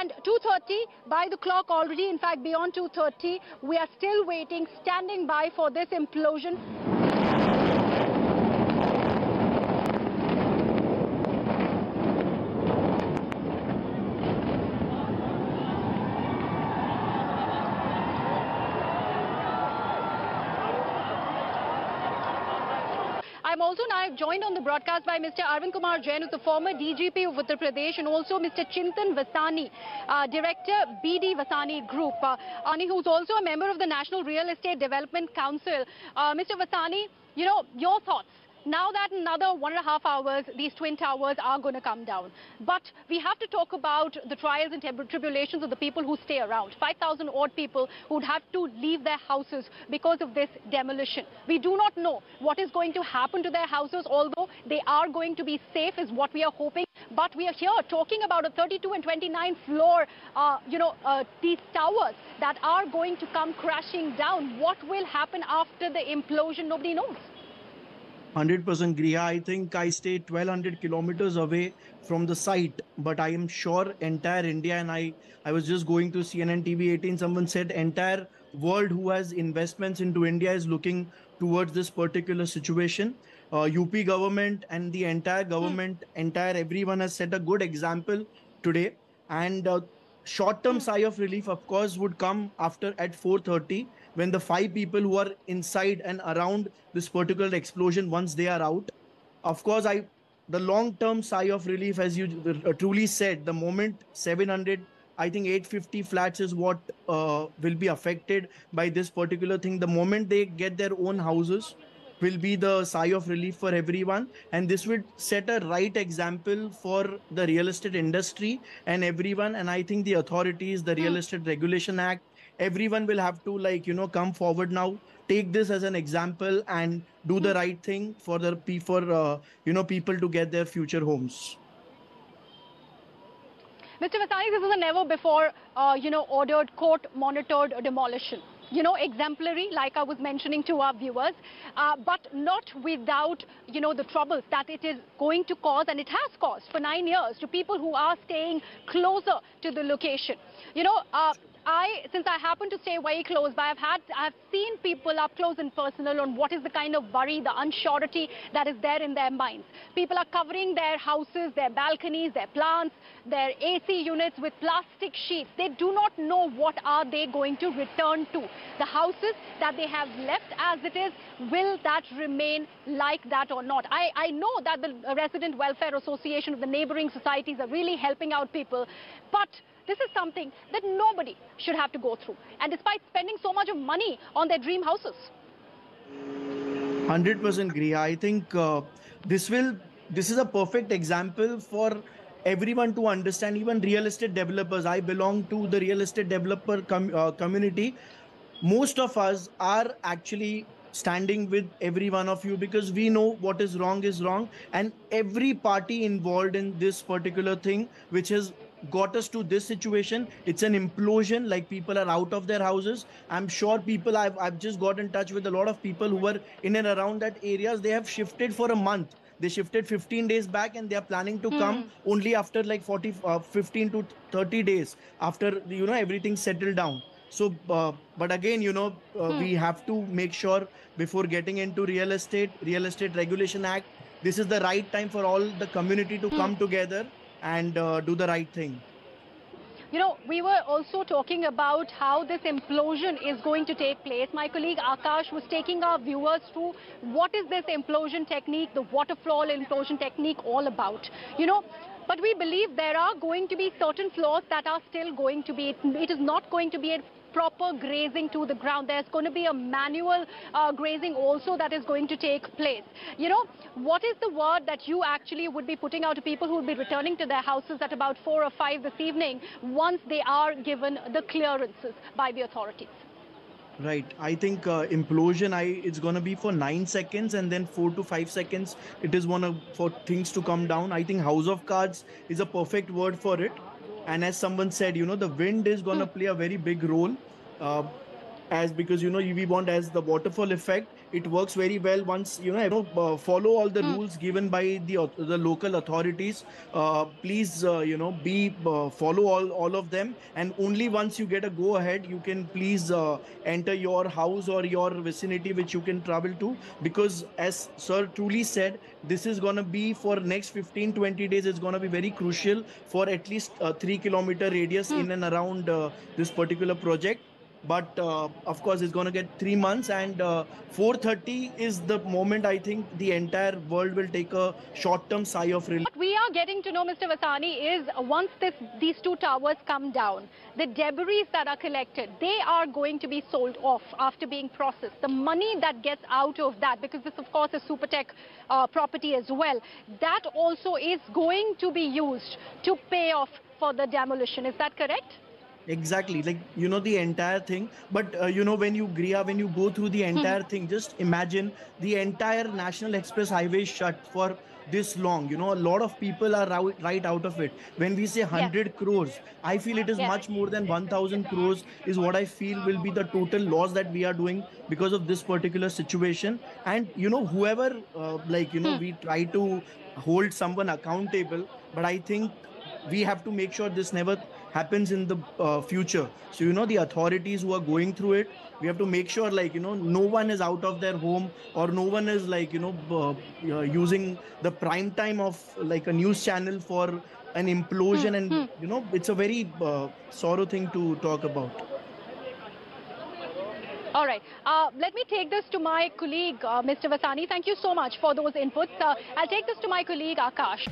And 2:30, by the clock already, in fact beyond 2:30, we are still waiting, standing by for this implosion. I'm also now joined on the broadcast by Mr. Arvind Kumar Jain, who's the former DGP of Uttar Pradesh, and also Mr. Chintan Vasani, Director, BD Vasani Group, who's also a member of the National Real Estate Development Council. Mr. Vasani, you know, your thoughts. Now that in another 1.5 hours, these twin towers are going to come down. But we have to talk about the trials and tribulations of the people who stay around. 5,000 odd people who would have to leave their houses because of this demolition. We do not know what is going to happen to their houses, although they are going to be safe is what we are hoping. But we are here talking about a 32 and 29 floor, these towers that are going to come crashing down. What will happen after the implosion? Nobody knows. 100% Griha. I think I stay 1200 kilometers away from the site, but I am sure entire India, and I was just going to CNN TV 18, someone said entire world who has investments into India is looking towards this particular situation. UP government and the entire government, everyone has set a good example today. And short-term sigh of relief, of course, would come after at 4:30 when the 5 people who are inside and around this particular explosion, once they are out. Of course, the long-term sigh of relief, as you truly said, the moment 700, I think 850 flats is what will be affected by this particular thing. The moment they get their own houses will be the sigh of relief for everyone, and this would set a right example for the real estate industry and everyone. And I think the authorities, the Real Estate Regulation Act, everyone will have to come forward now, take this as an example and do the right thing for the people to get their future homes. Mr. Vasani, this is a never before ordered, court monitored demolition. Exemplary, like I was mentioning to our viewers, but not without, the troubles that it is going to cause, and it has caused for 9 years, to people who are staying closer to the location. Since I happen to stay very close by, I've seen people up close and personal on what is the kind of worry, the unsurety that is there in their minds. People are covering their houses, their balconies, their plants, their AC units with plastic sheets. They do not know what are they going to return to. The houses that they have left as it is, will that remain like that or not? I know that the Resident Welfare Association of the neighboring societies are really helping out people, but this is something that nobody should have to go through, and despite spending so much of money on their dream houses. 100% Griha. I think this is a perfect example for everyone to understand, even real estate developers. I belong to the real estate developer community. Most of us are actually standing with every one of you because we know what is wrong, and every party involved in this particular thing which has got us to this situation. It's an implosion, like people are out of their houses. I'm sure people, I've just got in touch with a lot of people who were in and around that areas. They have shifted for a month. They shifted 15 days back and they are planning to come only after like 15 to 30 days after, everything settled down. So, but again, we have to make sure before getting into Real Estate Regulation Act, this is the right time for all the community to come together and do the right thing. We were also talking about how this implosion is going to take place. My colleague Akash was taking our viewers through what is this implosion technique, the waterfall implosion technique all about. But we believe there are going to be certain floors that are still going to be, it is not going to be a proper grazing to the ground. There's going to be a manual grazing also that is going to take place. What is the word that you actually would be putting out to people who will be returning to their houses at about 4 or 5 this evening once they are given the clearances by the authorities? Right. I think implosion, it's going to be for 9 seconds, and then 4 to 5 seconds it is for things to come down. I think House of Cards is a perfect word for it. And as someone said, the wind is going to play a very big role because, we want, as the waterfall effect, it works very well once follow all the rules given by the local authorities. Please be follow all of them, and only once you get a go ahead you can please enter your house or your vicinity which you can travel to, because as sir truly said, this is going to be for next 15-20 days. It's going to be very crucial for at least 3 kilometer radius in and around this particular project. But of course it's going to get 3 months, and 4:30 is the moment I think the entire world will take a short-term sigh of relief. What we are getting to know, Mr. Vasani, is once these two towers come down, the debris that are collected, they are going to be sold off after being processed. The money that gets out of that, because this of course is Supertech property as well, that also is going to be used to pay off for the demolition. Is that correct? Exactly, like the entire thing. But when you go through the entire thing, just imagine the entire National Express Highway shut for this long. A lot of people are right out of it. When we say 100 crores, I feel it is much more than 1000 crores is what I feel will be the total loss that we are doing because of this particular situation. And whoever we try to hold someone accountable, but I think we have to make sure this never happens in the future. So the authorities who are going through it, we have to make sure no one is out of their home, or no one is using the prime time of like a news channel for an implosion. And it's a very sorrow thing to talk about. All right. Let me take this to my colleague, Mr. Vasani. Thank you so much for those inputs. I'll take this to my colleague, Akash.